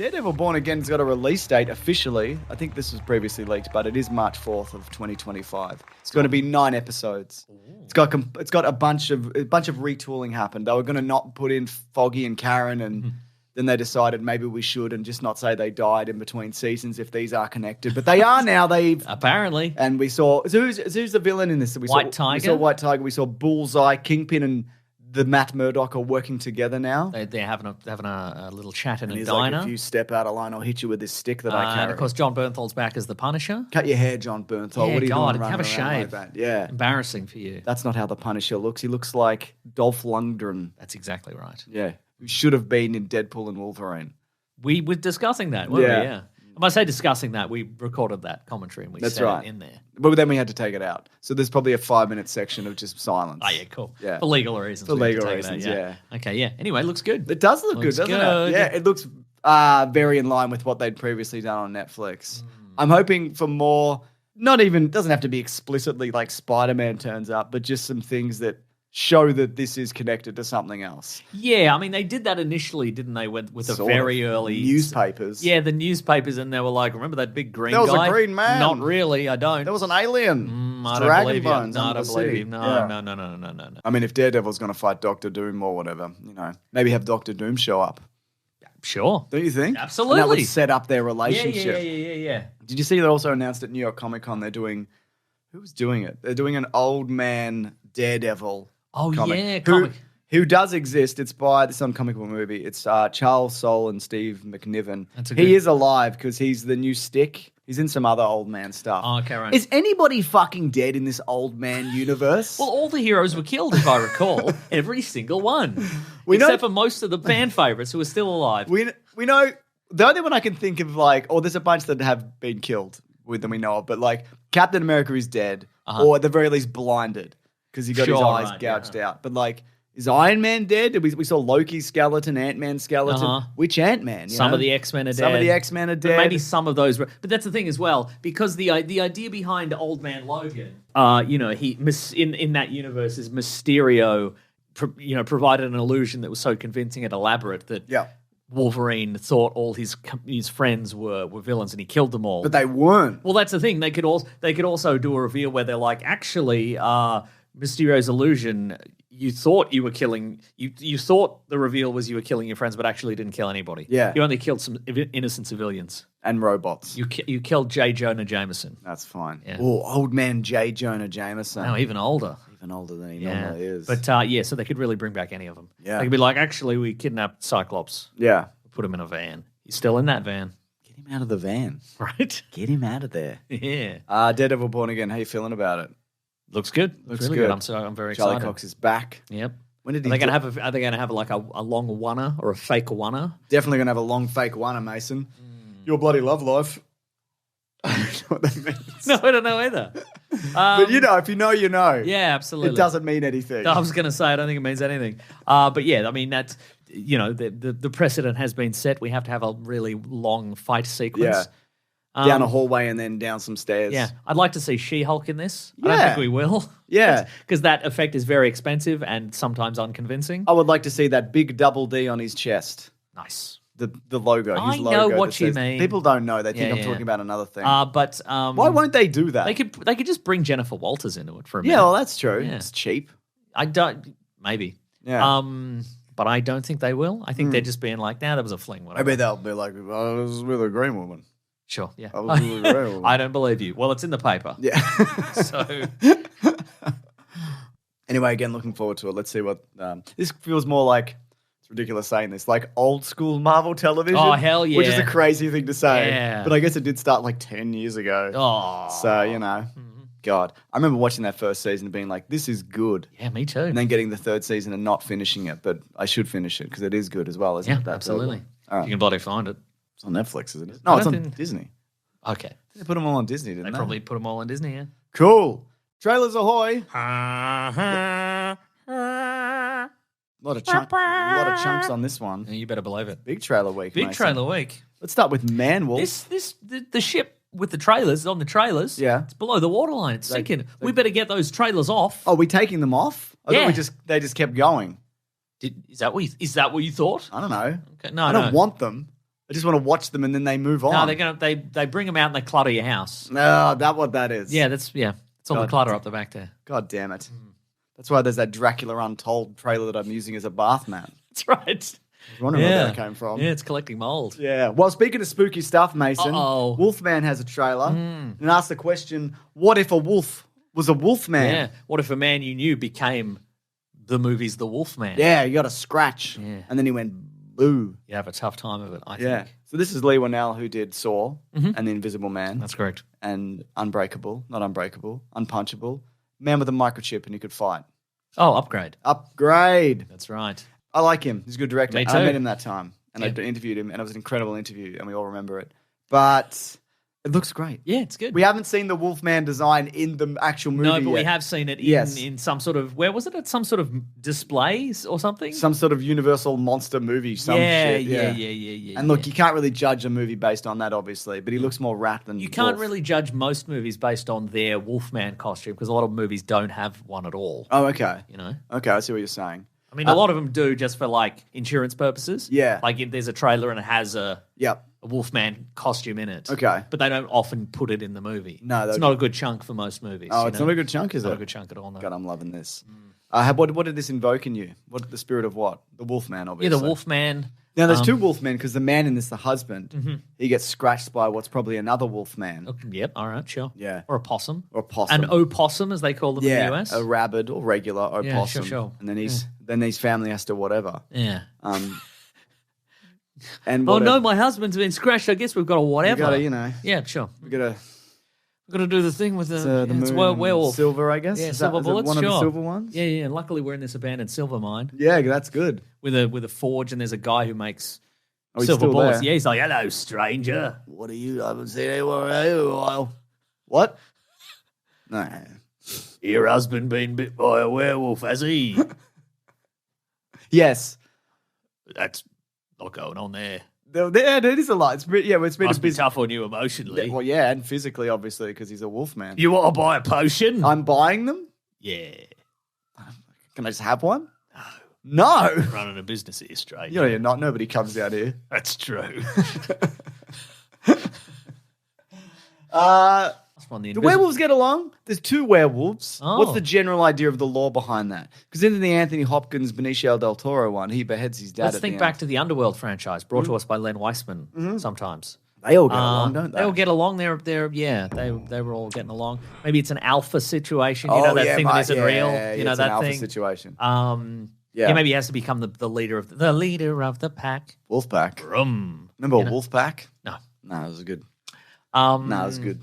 Daredevil Born Again's got a release date officially. I think this was previously leaked, but it is March 4th of 2025. It's going to be 9 episodes. Ooh. It's got a bunch of retooling happened. They were going to not put in Foggy and Karen, and then they decided maybe we should and just not say they died in between seasons if these are connected. But they are now. They've apparently. And we saw who's the villain in this? White Tiger. We saw White Tiger. We saw Bullseye, Kingpin, and the Matt Murdock are working together now. They're having a little chat in a he's diner. Like, if you step out of line, I'll hit you with this stick that I carry. And of course, John Bernthal's back as the Punisher. Cut your hair, John Bernthal. Yeah, what are you God, doing? have a shave. Like that? Yeah, embarrassing for you. That's not how the Punisher looks. He looks like Dolph Lundgren. That's exactly right. Yeah, who should have been in Deadpool and Wolverine. We were discussing that, weren't we? Yeah. When I say discussing that, we recorded that commentary and we said it in there. But then we had to take it out. So there's probably a 5-minute section of just silence. Oh, yeah, cool. Yeah. For legal reasons. For legal reasons, yeah. Okay, yeah. Anyway, it looks good. It does look good, doesn't it? Yeah, it looks very in line with what they'd previously done on Netflix. I'm hoping for more, doesn't have to be explicitly like Spider-Man turns up, but just some things that show that this is connected to something else. Yeah, I mean, they did that initially, didn't they, with the very early... newspapers. Yeah, the newspapers, and they were like, remember that big green guy? There was a green man. Not really, I don't. There was an alien. I don't believe you. No, I don't believe you. No. I mean, if Daredevil's going to fight Doctor Doom or whatever, maybe have Doctor Doom show up. Sure. Don't you think? Absolutely. And that would set up their relationship. Yeah. Did you see they also announced at New York Comic Con who's doing it? They're doing an old man Daredevil. Oh, comic. yeah, comic. Who does exist. It's by this on Comic Book Movie. It's Charles Soule and Steve McNiven. He is alive because he's the new Stick. He's in some other old man stuff. Oh, okay, right. Is anybody fucking dead in this old man universe? Well, all the heroes were killed, if I recall. Every single one. Except for most of the fan favorites who are still alive. We know the only one I can think of, there's a bunch that have been killed with them we know of, but Captain America is dead, or at the very least blinded. Because he got his eyes gouged out. But, is Iron Man dead? We saw Loki's skeleton, Ant-Man's skeleton. Which Ant-Man? Some of the X-Men are dead. Some of the X-Men are dead. But maybe some of those were... But that's the thing as well, because the idea behind Old Man Logan, he in that universe is Mysterio, provided an illusion that was so convincing and elaborate that... Yeah. Wolverine thought all his friends were villains and he killed them all. But they weren't. Well, that's the thing. They could also do a reveal where they're like, actually, Mysterio's illusion, you thought you were killing... You thought the reveal was you were killing your friends, but actually didn't kill anybody. Yeah. You only killed some innocent civilians. And robots. You killed J. Jonah Jameson. That's fine. Yeah. Oh, old man J. Jonah Jameson. No, even older. Even older than he normally is. But, so they could really bring back any of them. Yeah. They could be like, actually, we kidnapped Cyclops. Yeah. Put him in a van. He's still in that van. Get him out of the van. Right? Get him out of there. Yeah. Daredevil Born Again, how you feeling about it? Looks good. Looks really good. I'm very excited. Charlie Cox is back. Yep. When did Are they going to have like a long oneer or a fake oneer? Definitely going to have a long fake oneer, Mason. Your bloody love life. I don't know what that means. No, I don't know either. But if you know, you know. Yeah, absolutely. It doesn't mean anything. I was going to say, I don't think it means anything. But yeah, I mean, that's, the precedent has been set. We have to have a really long fight sequence. Yeah. Down a hallway and then down some stairs. Yeah. I'd like to see She-Hulk in this. Yeah. I don't think we will. Yeah. Because that effect is very expensive and sometimes unconvincing. I would like to see that big double D on his chest. Nice. The logo, I his logo. know what you mean. People don't know. They think I'm talking about another thing. But why won't they do that? They could just bring Jennifer Walters into it for a minute. Yeah, well, that's true. Yeah. It's cheap. Maybe. Yeah. But I don't think they will. I think they're just being like, that was a fling. Whatever. Maybe they'll be like, I was with a green woman. Sure, yeah. I was with a green woman. I don't believe you. Well, it's in the paper. Yeah. So... Anyway, again, looking forward to it. Let's see what... this feels more like... ridiculous saying this, like old school Marvel television. Oh, hell yeah. Which is a crazy thing to say. Yeah. But I guess it did start 10 years ago. Oh. So, God. I remember watching that first season and being like, this is good. Yeah, me too. And then getting the third season and not finishing it. But I should finish it because it is good as well, isn't it? Yeah, absolutely. All right. You can bloody find it. It's on Netflix, isn't it? No, it's on Disney. Okay. They put them all on Disney, didn't they? They probably put them all on Disney, yeah. Cool. Trailers ahoy. A lot of chunks on this one. Yeah, you better believe it. Big trailer week. Big Mason. trailer week. Let's start with Man Wolf. The ship with the trailers on the trailers. Yeah, it's below the waterline. It's sinking. We better get those trailers off. Oh, we taking them off? I thought they just kept going. Is that what you thought? I don't know. Okay, no, I don't want them. I just want to watch them and then they move on. No, they bring them out and they clutter your house. No, that's what that is. Yeah, it's all the clutter up the back there. God damn it. That's why there's that Dracula Untold trailer that I'm using as a bath mat. That's right. I was wondering where that came from. Yeah, it's collecting mold. Yeah. Well, speaking of spooky stuff, Mason, Uh-oh. Wolfman has a trailer and asks the question, what if a wolf was a Wolfman? Yeah. What if a man you knew became the movie's The Wolfman? Yeah, you got a scratch. Yeah. And then he went, boo. You'd have a tough time of it, I Yeah. think. So this is Lee Winnell who did Saw and The Invisible Man. That's correct. And Unbreakable, not Unbreakable, Unpunchable. Man with a microchip and he could fight. Oh, Upgrade. Upgrade. That's right. I like him. He's a good director. Me too. I met him that time and I interviewed him and it was an incredible interview and we all remember it. But it looks great. Yeah, it's good. We haven't seen the Wolfman design in the actual movie No, but we yet. have seen it Yes. in some sort of, where was it? At some sort of displays or something? Some sort of Universal monster movie, some shit. Yeah. And look, you can't really judge a movie based on that, obviously, but he looks more rat than You can't wolf. really judge most movies based on their Wolfman costume because a lot of movies don't have one at all. Oh, okay. You know? Okay, I see what you're saying. I mean, a lot of them do just for like insurance purposes. Yeah. Like if there's a trailer and it has a Yep. Wolfman costume in it. Okay. But they don't often put it in the movie. No, it's not a good chunk for most movies. Oh, you it's know? not a good chunk, is Not it? a good chunk at all, no. God, I'm loving this. What did this invoke in you? What the spirit of what? The Wolfman, Yeah, obviously. the Wolfman. Now, there's two Wolfmen because the man in this, the husband, he gets scratched by what's probably another Wolfman. Yep, all right, sure. Yeah. Or a possum. Or a possum. An opossum, as they call them in the US. a rabbit or regular opossum. sure. And then his family has to whatever. Yeah. And Oh, whatever. no, my husband's been scratched. I guess we've got a whatever. We gotta, Yeah, sure. we gotta We've got to do the thing with the it's moon werewolf. silver, I guess. Yeah, Is silver that, bullets, is it one sure. of the silver ones? Yeah. Luckily, we're in this abandoned silver mine Yeah, that's good. with a forge, and there's a guy who makes He's silver still bullets. there. Yeah, he's like, "Hello, stranger." What are you? I haven't seen anyone in a while. What? No. Your husband been bit by a werewolf, has he? Yes. That's not going on there. There is a lot. It's been a Must be busy. tough on you emotionally. Well, yeah, and physically, obviously, because he's a wolf man. You want to buy a potion? I'm buying them. Yeah. Can I just have one? No. Running a business here, stranger. You're not. Nobody comes out here. That's true. The werewolves get along. There's two werewolves. Oh. What's the general idea of the lore behind that? Because in the Anthony Hopkins, Benicio del Toro one, he beheads his dad. Let's at think the back end. to the Underworld franchise brought to us by Len Weissman sometimes. They all get along, don't they? They all get along. They were all getting along. Maybe it's an alpha situation. You Oh, know that yeah, thing mate, that isn't yeah, real. yeah, You know it's that an alpha thing. situation. Yeah, maybe he has to become the leader of the pack. Wolfpack. Brum. Remember You know? Wolfpack? No. No, it was good. No, it was good.